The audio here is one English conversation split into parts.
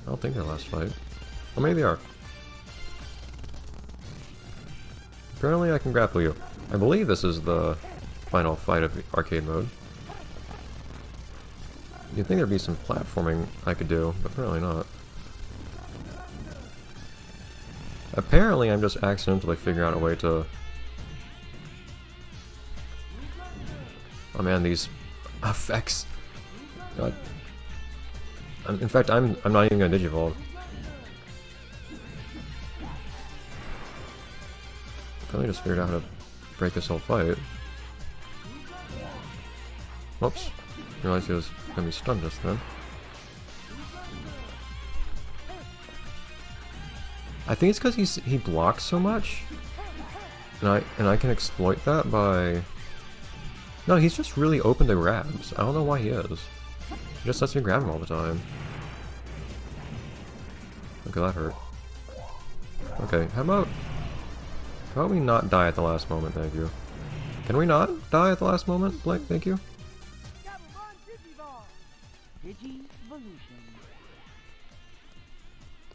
I don't think they're last fight. Or maybe they are. Apparently I can grapple you. I believe this is the final fight of the arcade mode. You'd think there'd be some platforming I could do, but apparently not. Apparently I'm just accidentally figuring out a way to... Oh man, these effects... God. In fact, I'm not even gonna digivolve. Apparently just figured out how to break this whole fight. Whoops. Realized he was gonna be stunned just then. I think it's because he blocks so much, and I can exploit that by... No, he's just really open to grabs. I don't know why he is. He just lets me grab him all the time. Okay, that hurt. Okay, how about we not die at the last moment, thank you. Can we not die at the last moment, Blake, thank you?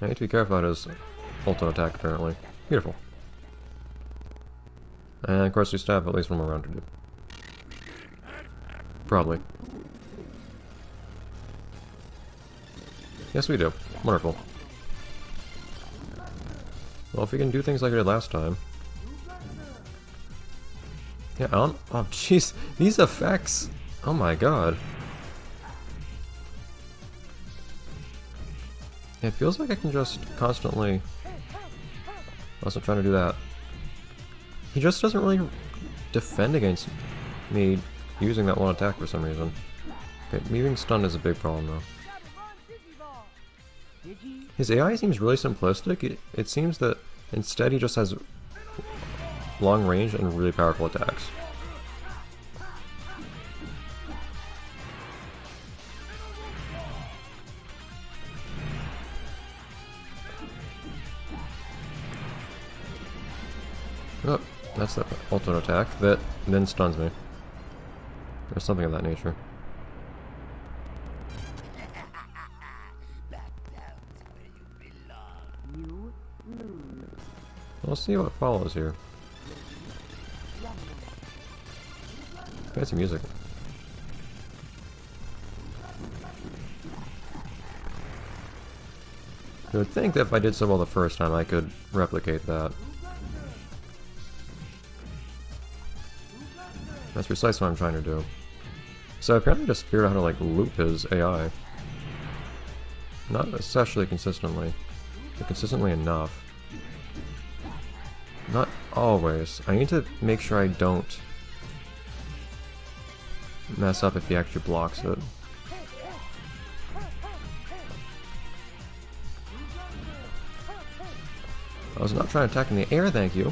I need to be careful about his ultimate attack, apparently. Beautiful. And of course we still have at least one more round to do. Probably. Yes, we do. Wonderful. Well, if we can do things like we did last time. Yeah, I don't... Oh, jeez. These effects! Oh my god. It feels like I can just constantly... I wasn't trying to do that. He just doesn't really defend against me using that one attack for some reason. Okay, me being stunned is a big problem though. His AI seems really simplistic. It seems that instead he just has long range and really powerful attacks. Oh, that's the ultimate attack that then stuns me. Or something of that nature. We'll see what follows here. Fancy music. I would think that if I did so well the first time, I could replicate that. That's precisely what I'm trying to do. So I apparently just figured out how to like loop his AI. Not especially consistently, but consistently enough. Not always. I need to make sure I don't mess up if he actually blocks it. I was not trying to attack in the air, thank you.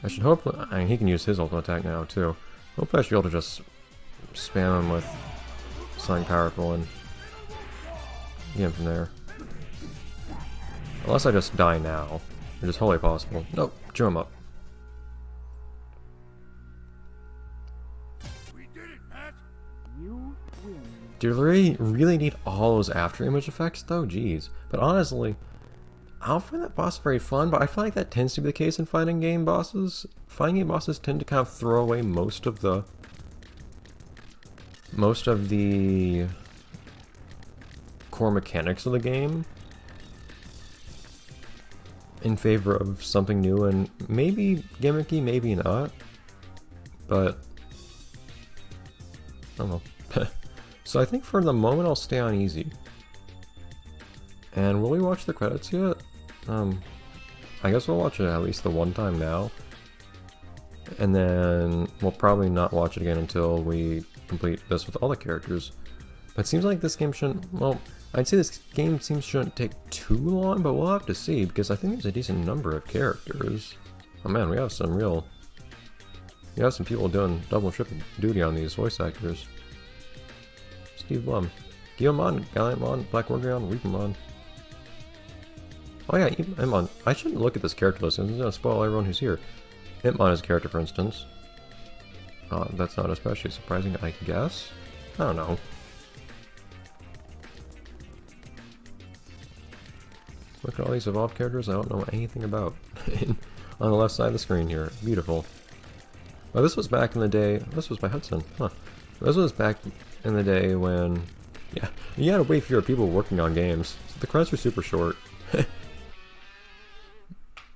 I should hope... I mean, he can use his ultimate attack now, too. Hopefully I should be able to just spam him with something powerful and get him from there. Unless I just die now, which is wholly possible. Nope, chew him up. We did it, Matt. You win. Do you really need all those after image effects though? Jeez. But honestly, I don't find that boss very fun, but I feel like that tends to be the case in fighting game bosses. Fighting game bosses tend to kind of throw away most of the core mechanics of the game in favor of something new and maybe gimmicky, maybe not. But I don't know. So I think for the moment I'll stay on easy. And will we watch the credits yet? I guess we'll watch it at least the one time now. And then we'll probably not watch it again until we complete this with all the characters. But it seems like this game shouldn't, well, I'd say this game shouldn't take too long, but we'll have to see, because I think there's a decent number of characters. Oh man, we have some people doing double and triple duty on these voice actors. Steve Blum, Guillemon, Galliantmon, Black Orgrion, Reapermon. Oh yeah, Impmon. I shouldn't look at this character list, it's gonna spoil everyone who's here. Impmon is a character, for instance. That's not especially surprising, I guess. I don't know. Look at all these evolved characters I don't know anything about. On the left side of the screen here. Beautiful. Oh, this was back in the day. This was by Hudson. Huh. This was back in the day when... Yeah, you had to wait for your people working on games. So the credits were super short.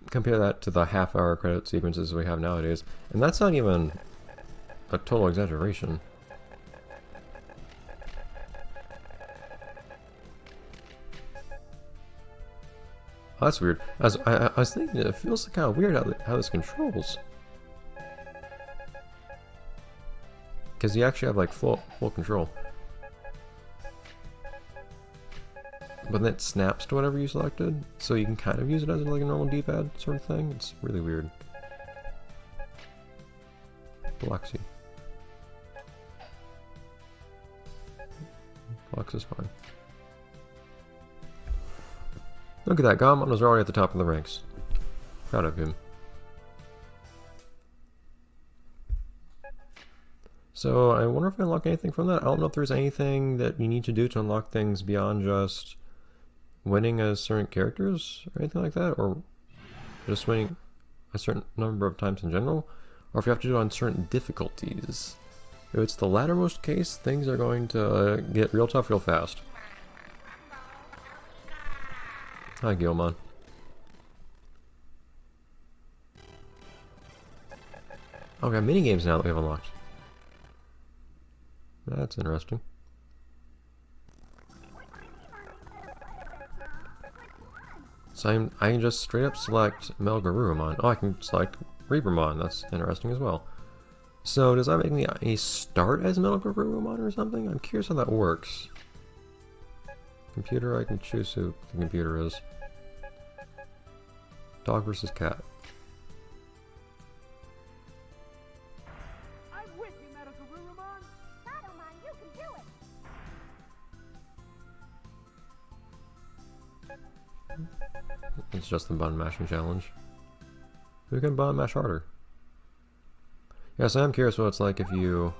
Compare that to the half-hour credit sequences we have nowadays. And that's not even a total exaggeration. Oh, that's weird. I was thinking, it feels kind of weird how this controls. Because you actually have like full control. But then it snaps to whatever you selected, so you can kind of use it as like a normal D-pad sort of thing. It's really weird. Bloxy. Blox is fine. Look at that, Gamon was already at the top of the ranks. Proud of him. So I wonder if I unlock anything from that. I don't know if there's anything that you need to do to unlock things beyond just winning as certain characters or anything like that, or just winning a certain number of times in general, or if you have to do it on certain difficulties. If it's the lattermost case, things are going to get real tough real fast. Hi, Gilmon. Oh, we got minigames now that we have unlocked. That's interesting. So I can just straight up select Melgarurumon. Oh, I can select Reapermon. That's interesting as well. So does that make me a start as Melgarurumon or something? I'm curious how that works. Computer, I can choose who the computer is. Dog versus cat. I'm with you, Melgarurumon. Shadowmon, you can do it. It's just the button mashing challenge. Who can button mash harder? Yes, I am curious what it's like if you...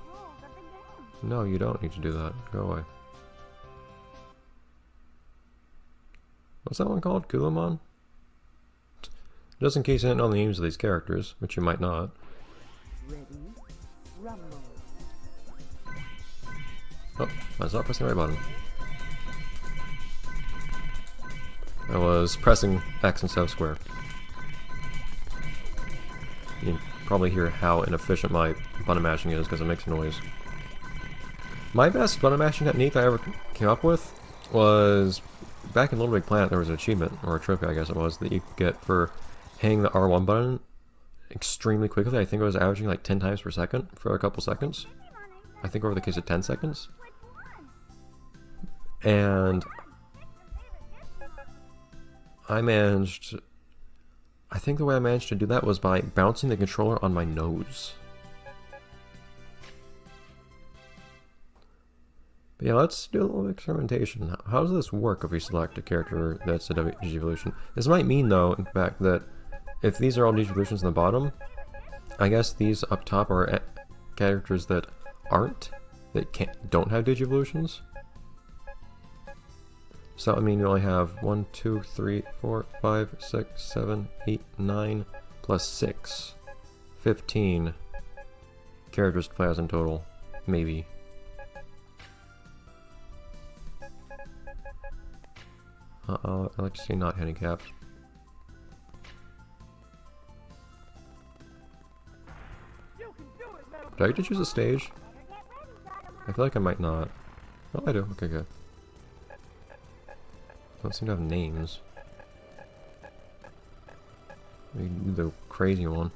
No, you don't need to do that. Go away. What's that one called? Kulamon? Just in case you didn't know the names of these characters, which you might not. Ready? Rumble. Oh, I was not pressing the right button. I was pressing X instead of square. You can probably hear how inefficient my button mashing is because it makes noise. My best button mashing technique I ever came up with was back in Little Big Planet. There was an achievement, or a trophy I guess it was, that you could get for hitting the R1 button extremely quickly. I think it was averaging like 10 times per second for a couple seconds. I think over the case of 10 seconds. And I think the way I managed to do that was by bouncing the controller on my nose. But yeah, let's do a little experimentation. How does this work if we select a character that's a Digivolution? This might mean, though, in fact, that if these are all Digivolutions on the bottom, I guess these up top are characters that don't have Digivolutions. So, I mean, you only have 1, 2, 3, 4, 5, 6, 7, 8, 9, plus 6. 15 characters to play as in total. Maybe. I like to see not handicapped. Do I get to choose a stage? I feel like I might not. Oh, I do. Okay, good. Don't seem to have names. We can do the crazy one.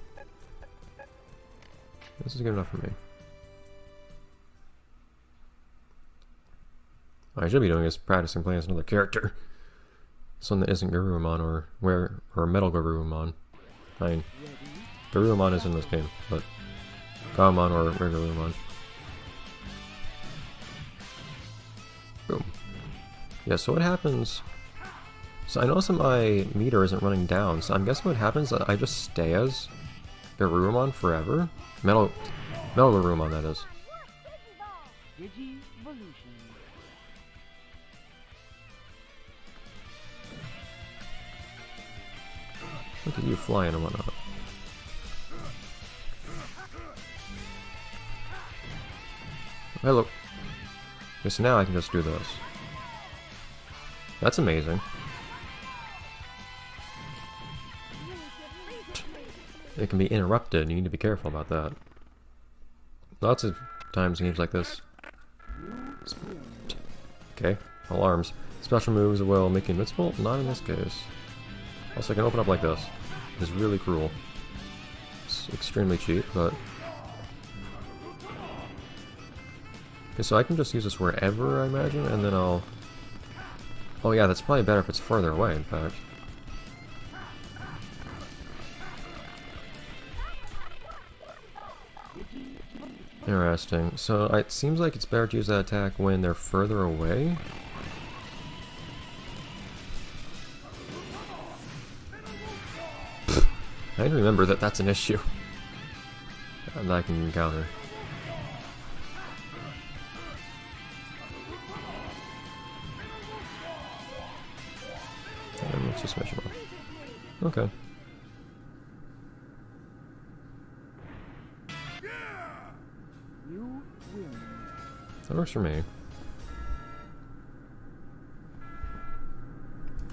This is good enough for me. What I should be doing is practicing playing as another character. Someone that isn't Garurumon or Metal Garurumon. I mean, Garurumon is in this game, but Gamon or regular Garurumon. Boom. Yeah, so what happens... So I notice that my meter isn't running down, so I'm guessing what happens is that I just stay as Garurumon forever? Metal Garurumon, that is. Look at you flying and whatnot. Hello. Okay, so now I can just do this. That's amazing. It can be interrupted, you need to be careful about that. Lots of times in games like this. Okay, alarms. Special moves will make you invincible? Not in this case. Also, I can open up like this. It's really cruel. It's extremely cheap, but... Okay, so I can just use this wherever, I imagine, and then I'll... Oh yeah, that's probably better if it's further away, in fact. Interesting. So it seems like it's better to use that attack when they're further away. I didn't remember that that's an issue that I can encounter. And let's just smash him off. Okay. That works for me.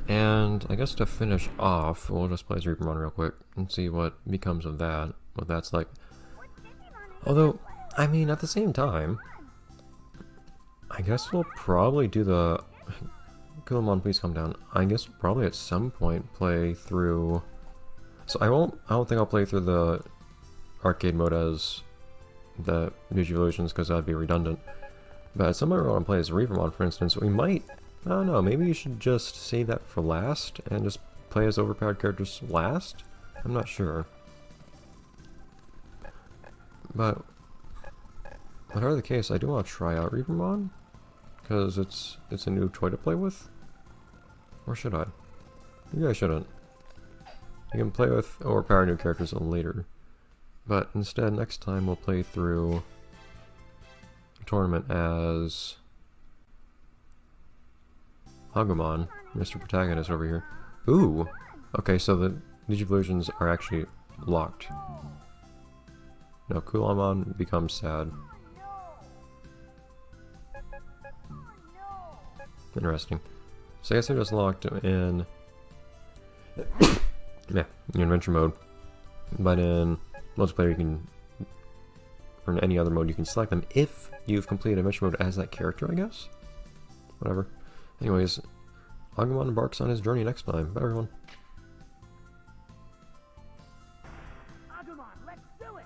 And I guess to finish off, we'll just play as Reapermon real quick and see what becomes of that, what that's like. Although, I mean, at the same time, I guess we'll probably do the... Kaleidoscopic, please calm down. I guess we'll probably at some point play through... So I don't think I'll play through the arcade mode as the Digivolutions because that'd be redundant. But at some point we want to play as Reapermon, for instance, we might... I don't know, maybe you should just save that for last and just play as overpowered characters last? I'm not sure. But whatever the case, I do want to try out Reapermon because it's a new toy to play with. Or should I? Maybe I shouldn't. You can play with overpowered new characters later. But instead, next time we'll play through a tournament as Agumon, Mr. Protagonist over here. Ooh! Okay, so the Digivolutions are actually locked. Now Kulamon becomes sad. Interesting. So I guess they're just locked in... yeah, in adventure mode. But in multiplayer you can... or in any other mode you can select them if you've completed adventure mode as that character, I guess? Whatever. Anyways, Agumon embarks on his journey next time. Bye everyone. Agumon, let's do it!